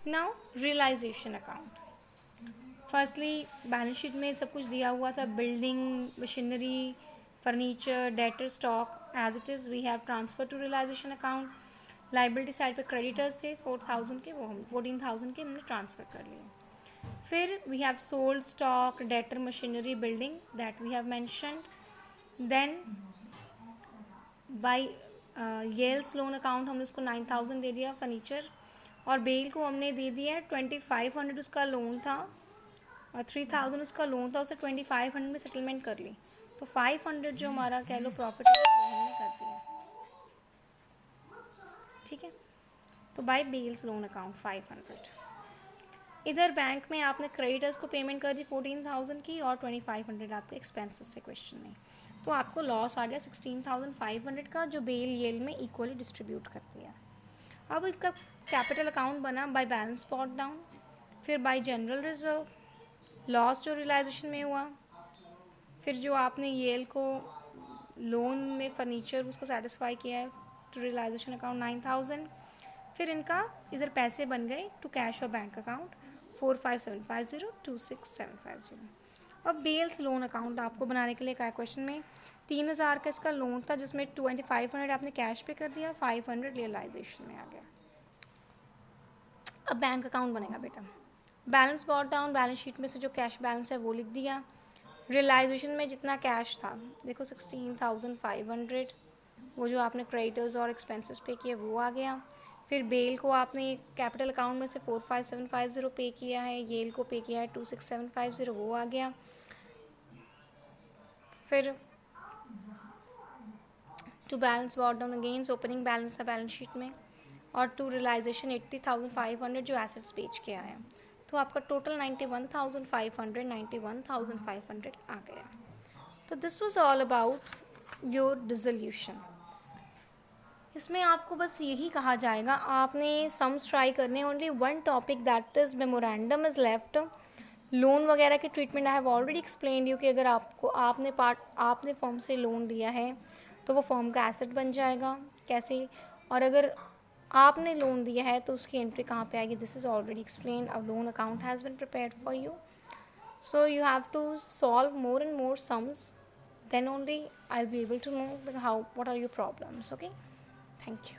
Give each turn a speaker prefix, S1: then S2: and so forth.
S1: Now realization account, firstly balance sheet में सब कुछ दिया हुआ था, building, machinery, furniture, debtor, stock as it is we have transfer to realization account. Liability side पे creditors थे 4,000 के, वो हम 14,000 के हमने ट्रांसफ़र कर लिए. फिर we have sold stock, debtor, machinery, building that we have mentioned. Then by yells loan account हमने उसको 9,000 दे दिया फर्नीचर, और बेल को हमने दे दिया 2,500 उसका लोन था और 3,000 उसका लोन था, उसे 2,500 में सेटलमेंट कर ली. तो 500 जो हमारा कह लो प्रॉफिट है वो हमने कर दिया. ठीक है, तो बाय बेल्स लोन अकाउंट 500. इधर बैंक में आपने क्रेडिटर्स को पेमेंट कर दी 14,000 की और 2,500 आपके एक्सपेंसेस से क्वेश्चन में. तो आपको लॉस आ गया 16,500 का, जो बेल येल में इक्वली डिस्ट्रीब्यूट कर दिया. अब इसका कैपिटल अकाउंट बना बाय बैलेंस बॉट डाउन, फिर बाय जनरल रिजर्व, लॉस जो रियलाइजेशन में हुआ, फिर जो आपने येल को लोन में फर्नीचर उसको सेटिस्फाई किया है टू रियलाइजेशन अकाउंट 9,000. फिर इनका इधर पैसे बन गए टू कैश और बैंक अकाउंट 45,750,26,750. अब बेल्स लोन अकाउंट आपको बनाने के लिए क्या क्वेश्चन में 3,000 का इसका लोन था, जिसमें 2,500 आपने कैश पे कर दिया, 500 रियलाइजेशन में आ गया. अब बैंक अकाउंट बनेगा बेटा. Balance brought down, balance sheet में से जो कैश बैलेंस है वो लिख दिया. रियलाइजेशन में जितना कैश था देखो 16,500, वो जो आपने क्रेडिटर्स और एक्सपेंसेस पे किए वो आ गया. फिर बेल को आपने कैपिटल अकाउंट में से 45,750 पे किया है, येल को पे किया है 26,750, वो आ गया. फिर to balance brought down against opening balance है बैलेंस शीट में, और टू रियलाइजेशन 80,500 जो एसेट्स बेच के आए हैं. तो आपका टोटल 91,500 आ गया. तो this was all about your dissolution. इसमें आपको बस यही कहा जाएगा, आपने सम्स ट्राई करने, only one topic that is memorandum is left. Loan वगैरह के treatment I have already explain you कि अगर आपने फर्म से लोन लिया है तो वो फर्म का एसेट बन जाएगा कैसे, और अगर आपने लोन दिया है तो उसकी एंट्री कहाँ पे आएगी. This is already explain. A loan account has been prepared for you, so you have to solve more and more sums, then only I'll be able to know what are your problems. Okay, thank you.